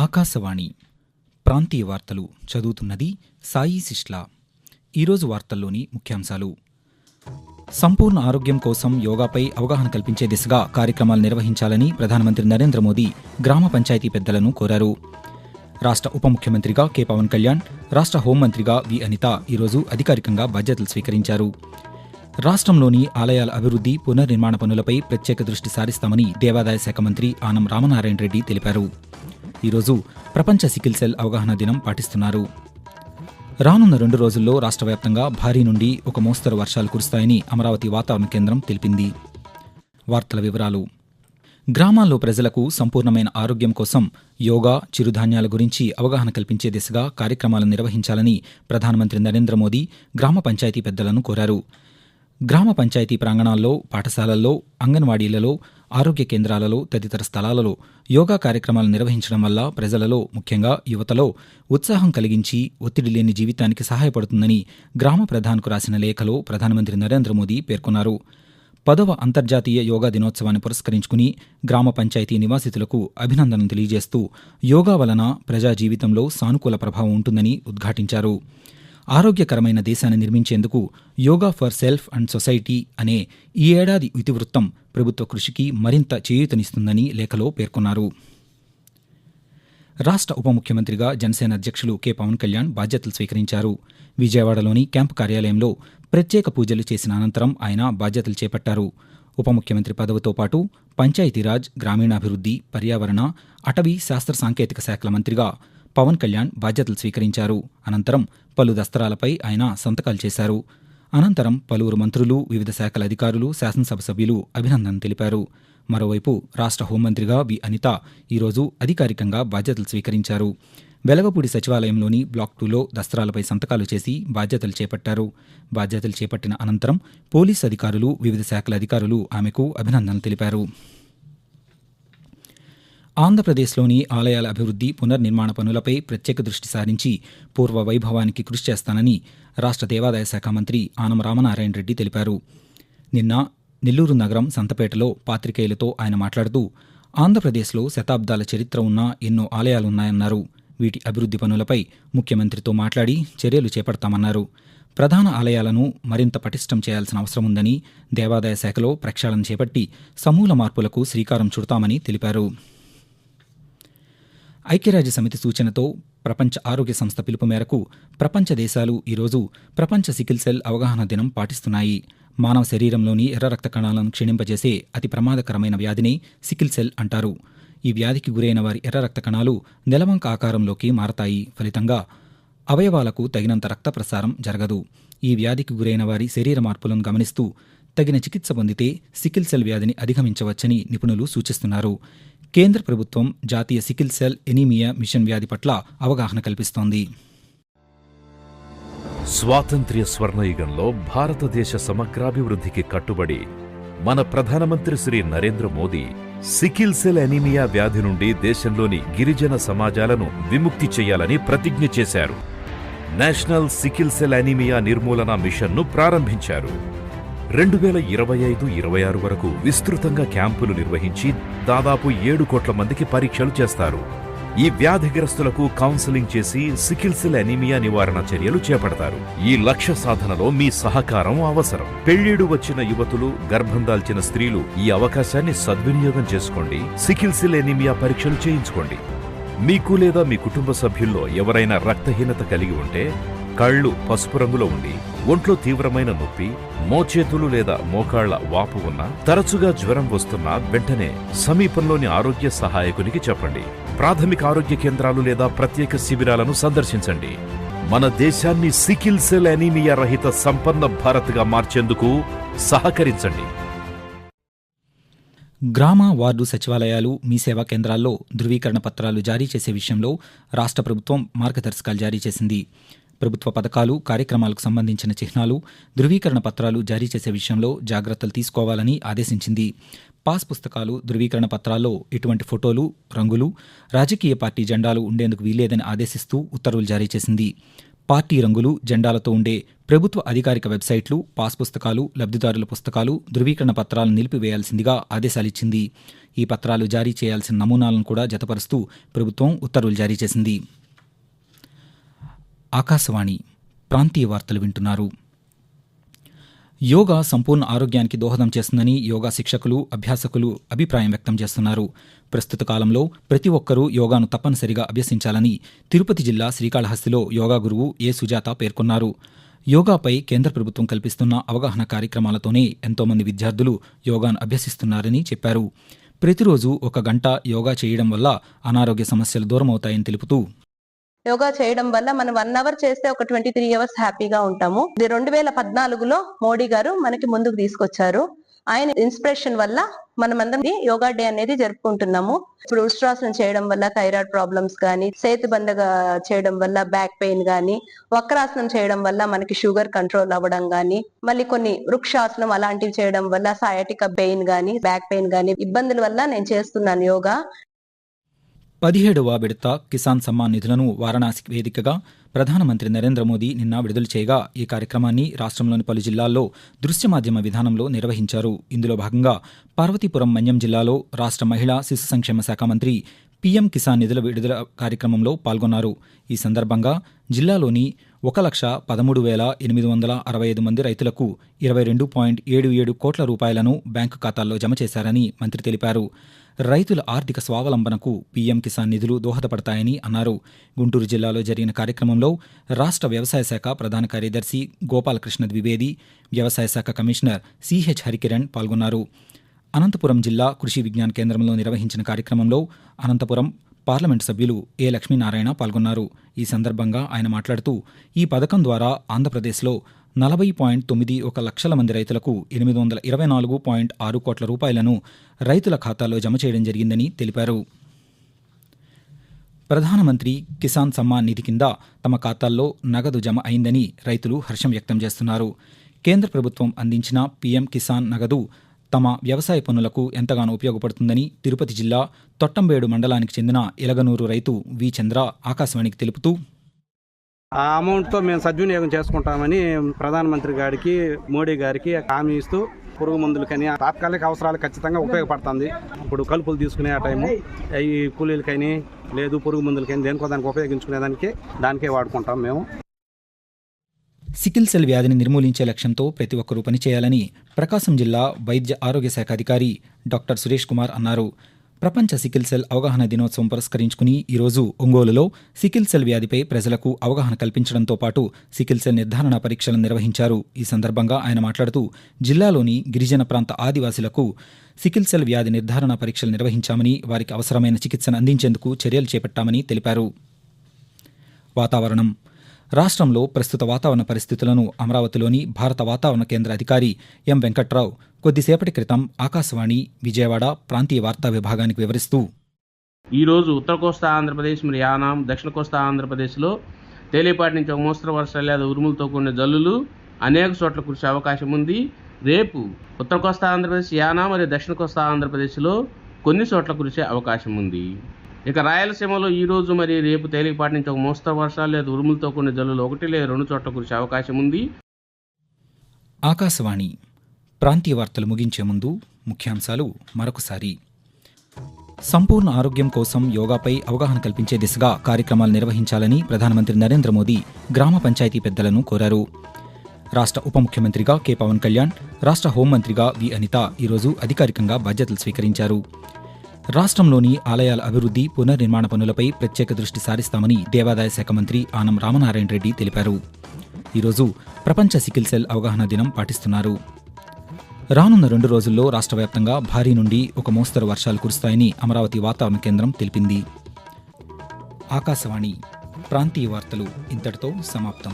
ఆకాశవాణి ప్రాంతీయ వార్తలు చదువుతున్నది సాయి సిష్లా. ఈరోజు వార్తల్లోని ముఖ్యాంశాలు: సంపూర్ణ ఆరోగ్యం కోసం యోగాపై అవగాహన కల్పించే దిశగా కార్యక్రమాలు నిర్వహించాలని ప్రధానమంత్రి నరేంద్ర మోదీ గ్రామ పంచాయతీ పెద్దలను కోరారు. రాష్ట్ర ఉప ముఖ్యమంత్రిగా కె పవన్ కళ్యాణ్, రాష్ట్ర హోంమంత్రిగా వి అనిత ఈరోజు అధికారికంగా బాధ్యతలు స్వీకరించారు. రాష్ట్రంలోని ఆలయాల అభివృద్ధి, పునర్నిర్మాణ పనులపై ప్రత్యేక దృష్టి సారిస్తామని దేవాదాయ శాఖ మంత్రి ఆనం రామనారాయణ రెడ్డి తెలిపారు. ఈరోజు ప్రపంచ సికిల్ సెల్ అవగాహన దినం పాటిస్తున్నారు. రానున్న 2 రోజుల్లో రాష్ట్ర వ్యాప్తంగా భారీ నుండి ఒక మోస్తరు వర్షాలు కురుస్తాయని అమరావతి వాతావరణ కేంద్రం తెలిపింది. వార్తల వివరాలు: గ్రామాల్లో ప్రజలకు సంపూర్ణమైన ఆరోగ్యం కోసం యోగా, చిరుధాన్యాల గురించి అవగాహన కల్పించే దిశగా కార్యక్రమాలు నిర్వహించాలని ప్రధానమంత్రి నరేంద్ర మోదీ గ్రామ పంచాయతీ పెద్దలను కోరారు. గ్రామ పంచాయతీ ప్రాంగణాల్లో, పాఠశాలల్లో, అంగన్వాడీలలో, ఆరోగ్య కేంద్రాలలో తదితర స్థలాలలో యోగా కార్యక్రమాలు నిర్వహించడం వల్ల ప్రజలలో, ముఖ్యంగా యువతలో ఉత్సాహం కలిగించి ఒత్తిడి లేని జీవితానికి సహాయపడుతుందని గ్రామ ప్రధాన్కు రాసిన లేఖలో ప్రధానమంత్రి నరేంద్ర మోదీ పేర్కొన్నారు. 10వ అంతర్జాతీయ యోగా దినోత్సవాన్ని పురస్కరించుకుని గ్రామ పంచాయతీ నివాసితులకు అభినందనలు తెలియజేస్తూ యోగా వలన ప్రజా జీవితంలో సానుకూల ప్రభావం ఉంటుందని ఉద్ఘాటించారు. ఆరోగ్యకరమైన దేశాన్ని నిర్మించేందుకు yoga for self and society అనే ఈ ఏడాది ఇతివృత్తం ప్రభుత్వ కృషికి మరింత చేయూతనిస్తుందని లేఖలో పేర్కొన్నారు. రాష్ట్ర ఉప ముఖ్యమంత్రిగా జనసేన అధ్యక్షులు కె పవన్ కళ్యాణ్ బాధ్యతలు స్వీకరించారు. విజయవాడలోని క్యాంపు కార్యాలయంలో ప్రత్యేక పూజలు చేసిన అనంతరం ఆయన బాధ్యతలు చేపట్టారు. ఉప ముఖ్యమంత్రి పదవితో పాటు పంచాయతీరాజ్, గ్రామీణాభివృద్ధి, పర్యావరణ, అటవీ, శాస్త్ర సాంకేతిక శాఖల మంత్రిగా పవన్ కళ్యాణ్ బాధ్యతలు స్వీకరించారు. అనంతరం పలు దస్తరాలపై ఆయన సంతకాలు చేశారు. అనంతరం పలువురు మంత్రులు, వివిధ శాఖల అధికారులు, శాసనసభ సభ్యులు అభినందనలు తెలిపారు. మరోవైపు రాష్ట్ర హోంమంత్రిగా వి అనిత ఈరోజు అధికారికంగా బాధ్యతలు స్వీకరించారు. వెలగపూడి సచివాలయంలోని బ్లాక్ 2లో దస్తరాలపై సంతకాలు చేసి బాధ్యతలు చేపట్టారు. బాధ్యతలు చేపట్టిన అనంతరం పోలీసు అధికారులు, వివిధ శాఖల అధికారులు ఆమెకు అభినందనలు తెలిపారు. ఆంధ్రప్రదేశ్లోని ఆలయాల అభివృద్ధి, పునర్నిర్మాణ పనులపై ప్రత్యేక దృష్టి సారించి పూర్వ వైభవానికి కృషి చేస్తానని రాష్ట్ర దేవాదాయ శాఖ మంత్రి ఆనం రామనారాయణ రెడ్డి తెలిపారు. నిన్న నెల్లూరు నగరం సంతపేటలో పాత్రికేయులతో ఆయన మాట్లాడుతూ ఆంధ్రప్రదేశ్లో శతాబ్దాల చరిత్ర ఉన్న ఎన్నో ఆలయాలున్నాయన్నారు. వీటి అభివృద్ధి పనులపై ముఖ్యమంత్రితో మాట్లాడి చర్యలు చేపడతామన్నారు. ప్రధాన ఆలయాలను మరింత పటిష్టం చేయాల్సిన అవసరం ఉందని, దేవాదాయ శాఖలో ప్రక్షాళన చేపట్టి సమూల మార్పులకు శ్రీకారం చుడతామని తెలిపారు. ఐక్యరాజ్య సమితి సూచనతో ప్రపంచ ఆరోగ్య సంస్థ పిలుపు మేరకు ప్రపంచ దేశాలు ఈరోజు ప్రపంచ సికిల్ సెల్ అవగాహన దినం పాటిస్తున్నాయి. మానవ శరీరంలోని ఎర్ర రక్త కణాలను క్షీణింపజేసే అతి ప్రమాదకరమైన వ్యాధిని సికిల్ సెల్ అంటారు. ఈ వ్యాధికి గురైన వారి ఎర్ర రక్త కణాలు నెలవంక ఆకారంలోకి మారతాయి. ఫలితంగా అవయవాలకు తగినంత రక్త ప్రసారం జరగదు. ఈ వ్యాధికి గురైన వారి శరీర మార్పులను గమనిస్తూ తగిన చికిత్స పొందితే సికిల్ సెల్ వ్యాధిని అధిగమించవచ్చని నిపుణులు సూచిస్తున్నారు. కేంద్ర ప్రభుత్వం జాతీయ సికిల్ సెల్ ఎనీమియా మిషన్ వ్యాధి పట్ల అవగాహన కల్పిస్తోంది. స్వాతంత్ర్య స్వర్ణయుగంలో భారతదేశ సమగ్రాభివృద్ధికి కట్టుబడి మన ప్రధానమంత్రి Shri Narendra Modi sickle cell anaemia వ్యాధి నుండి దేశంలోని గిరిజన సమాజాలను విముక్తి చేయాలని ప్రతిజ్ఞ చేశారు. నేషనల్ సికిల్ సెల్ ఎనీమియా నిర్మూలన మిషన్ను ప్రారంభించారు. 2025-26 వరకు విస్తృతంగా క్యాంపులు నిర్వహించి దాదాపు 7 కోట్ల మందికి పరీక్షలు చేస్తారు. ఈ వ్యాధిగ్రస్తులకు కౌన్సెలింగ్ చేసి సికిల్ సెల్ ఎనీమియా నివారణ చర్యలు చేపడతారు. ఈ లక్ష్య సాధనలో మీ సహకారం అవసరం. పెళ్లిడు వచ్చిన యువతులు, గర్భం దాల్చిన స్త్రీలు ఈ అవకాశాన్ని సద్వినియోగం చేసుకోండి. సికిల్ సెల్ ఎనీమియా పరీక్షలు చేయించుకోండి. మీకు లేదా మీ కుటుంబ సభ్యుల్లో ఎవరైనా రక్తహీనత కలిగి ఉంటే, కళ్ళు పసుపు రంగులో ఉండి, ఒంట్లో తీవ్రమైన నొప్పి, మోచేతులు లేదా మోకాళ్ల వాపు ఉన్నా, తరచుగా జ్వరం వస్తున్నా వెంటనే సమీపంలోని ఆరోగ్య సహాయకునికి చెప్పండి. ప్రాథమిక ఆరోగ్య కేంద్రాలు లేదా ప్రత్యేక శిబిరాలను సందర్శించండి. మన దేశాన్ని సికిల్ సెల్ ఎనీమియా రహిత సంపన్న భారత్గా మార్చేందుకు సహకరించండి. గ్రామ, వార్డు సచివాలయాలు, మీ సేవా కేంద్రాల్లో ధృవీకరణ పత్రాలు జారీ చేసే విషయంలో రాష్ట్ర ప్రభుత్వం మార్గదర్శకాలు జారీ చేసింది. ప్రభుత్వ పథకాలు, కార్యక్రమాలకు సంబంధించిన చిహ్నాలు, ధృవీకరణ పత్రాలు జారీ చేసే విషయంలో జాగ్రత్తలు తీసుకోవాలని ఆదేశించింది. పాస్ పుస్తకాలు, ధృవీకరణ పత్రాల్లో ఎటువంటి ఫోటోలు, రంగులు, రాజకీయ పార్టీ జెండాలు ఉండేందుకు వీల్లేదని ఆదేశిస్తూ ఉత్తర్వులు జారీ చేసింది. పార్టీ రంగులు, జెండాలతో ఉండే ప్రభుత్వ అధికారిక వెబ్సైట్లు, పాస్ పుస్తకాలు, లబ్ధిదారుల పుస్తకాలు, ధృవీకరణ పత్రాలను నిలిపివేయాల్సిందిగా ఆదేశాలిచ్చింది. ఈ పత్రాలు జారీ చేయాల్సిన నమూనాలను కూడా జతపరుస్తూ ప్రభుత్వం ఉత్తర్వులు జారీ చేసింది. ఆకాశవాణి ప్రాంతీయ వార్తలు వింటున్నారు. యోగా సంపూర్ణ ఆరోగ్యానికి దోహదం చేస్తుందని యోగా శిక్షకులు, అభ్యాసకులు అభిప్రాయం వ్యక్తం చేస్తున్నారు. ప్రస్తుత కాలంలో ప్రతి ఒక్కరూ యోగాను తప్పనిసరిగా అభ్యసించాలని తిరుపతి జిల్లా శ్రీకాళహస్తిలో యోగా గురువు ఏ సుజాత పేర్కొన్నారు. యోగాపై కేంద్ర ప్రభుత్వం కల్పిస్తున్న అవగాహన కార్యక్రమాలతోనే ఎంతోమంది విద్యార్థులు యోగాను అభ్యసిస్తున్నారని చెప్పారు. ప్రతిరోజు 1 గంట యోగా చేయడం వల్ల అనారోగ్య సమస్యలు దూరమవుతాయని తెలుపుతూ, యోగా చేయడం వల్ల మనం 1 అవర్ చేస్తే ఒక 23 అవర్స్ హ్యాపీగా ఉంటాము. ఇది 2014లో మోడీ గారు మనకి ముందుకు తీసుకొచ్చారు. ఆయన ఇన్స్పిరేషన్ వల్ల మనమందరం యోగా డే అనేది జరుపుకుంటున్నాము. ఇప్పుడు ఉష్ట్రాసనం చేయడం వల్ల థైరాయిడ్ ప్రాబ్లమ్స్ గానీ, సేతుబందగా చేయడం వల్ల బ్యాక్ పెయిన్ గానీ, వక్రాసనం చేయడం వల్ల మనకి షుగర్ కంట్రోల్ అవ్వడం గానీ, మళ్ళీ కొన్ని వృక్షాసనం అలాంటివి చేయడం వల్ల సయాటికా పెయిన్ గానీ, బ్యాక్ పెయిన్ గానీ ఇబ్బందుల వల్ల నేను చేస్తున్నాను యోగా. 17వ విడత కిసాన్ సమ్మాన్ నిధులను వారణాసి వేదికగా ప్రధానమంత్రి నరేంద్ర మోదీ నిన్న విడుదల చేయగా ఈ కార్యక్రమాన్ని రాష్ట్రంలోని పలు జిల్లాల్లో దృశ్య మాధ్యమ విధానంలో నిర్వహించారు. ఇందులో భాగంగా పార్వతీపురం మన్యం జిల్లాలో రాష్ట్ర మహిళా శిశు సంక్షేమ శాఖ మంత్రి పీఎం కిసాన్ నిధుల విడుదల కార్యక్రమంలో పాల్గొన్నారు. ఈ సందర్భంగా జిల్లాలోని 1,13,865 మంది రైతులకు 22.77 కోట్ల రూపాయలను బ్యాంకు ఖాతాల్లో జమ చేశారని మంత్రి తెలిపారు. రైతుల ఆర్థిక స్వావలంబనకు పీఎం కిసాన్ నిధులు దోహదపడతాయని అన్నారు. గుంటూరు జిల్లాలో జరిగిన కార్యక్రమంలో రాష్ట్ర వ్యవసాయ శాఖ ప్రధాన కార్యదర్శి గోపాలకృష్ణ ద్వివేది, వ్యవసాయ శాఖ కమిషనర్ సిహెచ్ హరికిరణ్ పాల్గొన్నారు. అనంతపురం జిల్లా కృషి విజ్ఞాన కేంద్రంలో నిర్వహించిన కార్యక్రమంలో అనంతపురం పార్లమెంటు సభ్యులు ఏ లక్ష్మీనారాయణ పాల్గొన్నారు. ఈ సందర్భంగా ఆయన మాట్లాడుతూ, ఈ పథకం ద్వారా ఆంధ్రప్రదేశ్లో 40.91 లక్షల మంది రైతులకు 824.6 కోట్ల రూపాయలను రైతుల ఖాతాల్లో జమ చేయడం జరిగిందని తెలిపారు. ప్రధానమంత్రి కిసాన్ సమ్మాన్ నిధి కింద తమ ఖాతాల్లో నగదు జమ అయిందని రైతులు హర్షం వ్యక్తం చేస్తున్నారు. కేంద్ర ప్రభుత్వం అందించిన పీఎం కిసాన్ నగదు తమ వ్యవసాయ పనులకు ఎంతగానో ఉపయోగపడుతుందని తిరుపతి జిల్లా తొట్టంబేడు మండలానికి చెందిన ఎలగనూరు రైతు వి చంద్ర ఆకాశవాణికి తెలుపుతూ, ఆ అమౌంట్తో మేము సద్వినియోగం చేసుకుంటామని ప్రధానమంత్రి గారికి, మోడీ గారికి హామీ ఇస్తూ పురుగు మందులకని తాత్కాలిక అవసరాలు ఖచ్చితంగా ఉపయోగపడుతుంది. ఇప్పుడు కలుపులు తీసుకునే ఆ టైము ఈ కూలీలకైనా లేదు పురుగు మందులకైనా దేనికో దానికి ఉపయోగించుకునేదానికి దానికే వాడుకుంటాం మేము. సికిల్ సెల్ వ్యాధిని నిర్మూలించే లక్ష్యంతో ప్రతి ఒక్కరూ పనిచేయాలని ప్రకాశం జిల్లా వైద్య ఆరోగ్య శాఖ అధికారి డాక్టర్ సురేష్ కుమార్ అన్నారు. ప్రపంచ సికిల్ సెల్ అవగాహన దినోత్సవం పురస్కరించుకుని ఈరోజు ఒంగోలులో సికిల్ సెల్ వ్యాధిపై ప్రజలకు అవగాహన కల్పించడంతో పాటు సికిల్ సెల్ నిర్ధారణ పరీక్షలను నిర్వహించారు. ఈ సందర్భంగా ఆయన మాట్లాడుతూ, జిల్లాలోని గిరిజన ప్రాంత ఆదివాసీలకు సికిల్ సెల్ వ్యాధి నిర్ధారణ పరీక్షలు నిర్వహించామని, వారికి అవసరమైన చికిత్సను అందించేందుకు చర్యలు చేపట్టామని తెలిపారు. వాతావరణం. రాష్ట్రంలో ప్రస్తుత వాతావరణ పరిస్థితులను అమరావతిలోని భారత వాతావరణ కేంద్ర అధికారి ఎం వెంకట్రావు కొద్దిసేపటి క్రితం ఆకాశవాణి విజయవాడ ప్రాంతీయ వార్తా విభాగానికి వివరిస్తూ, ఈరోజు ఉత్తర కోస్తా ఆంధ్రప్రదేశ్ మరియు యానాం, దక్షిణ కోస్తా ఆంధ్రప్రదేశ్లో తేలిపాటి నుంచి ఒక మోస్తరు వర్షాలు లేదా ఉరుములతో కూడిన జల్లులు అనేక చోట్ల కురిసే అవకాశం ఉంది. రేపు ఉత్తర కోస్తా ఆంధ్రప్రదేశ్, యానాం మరియు దక్షిణ కోస్తా ఆంధ్రప్రదేశ్లో కొన్ని చోట్ల కురిసే అవకాశం ఉంది. ఇక రాయలసీమలో ఈరోజు మరియు రేపు తేలికపాటి నుంచి ఒక మోస్తరు వర్షాలు లేదా ఉరుములతో కూడిన జల్లులు 1 లేదా 2 చోట్ల కురిసే అవకాశం ఉంది. ఆకాశవాణి ప్రాంతీయ వార్తలు ముగించే ముందు ముఖ్యాంశాలు మరొకసారి. సంపూర్ణ ఆరోగ్యం కోసం యోగాపై అవగాహన కల్పించే దిశగా కార్యక్రమాలు నిర్వహించాలని ప్రధానమంత్రి నరేంద్ర మోదీ గ్రామ పంచాయతీ పెద్దలను కోరారు. రాష్ట్ర ఉప ముఖ్యమంత్రిగా కె పవన్ కళ్యాణ్, రాష్ట్ర హోంమంత్రిగా వి అనిత ఈరోజు అధికారికంగా బాధ్యతలు స్వీకరించారు. రాష్ట్రంలోని ఆలయాల అభివృద్ధి, పునర్నిర్మాణ పనులపై ప్రత్యేక దృష్టి సారిస్తామని దేవాదాయ శాఖ మంత్రి ఆనం రామనారాయణ రెడ్డి తెలిపారు. ఈరోజు ప్రపంచ సికిల్ సెల్ అవగాహన దినం పాటిస్తున్నారు. రానున్న 2 రోజుల్లో రాష్ట్ర వ్యాప్తంగా భారీ నుండి ఒక మోస్తరు వర్షాలు కురుస్తాయని అమరావతి వాతావరణ కేంద్రం తెలిపింది. ఆకాశవాణి ప్రాంతీయ వార్తలు ఇంతటితో సమాప్తం.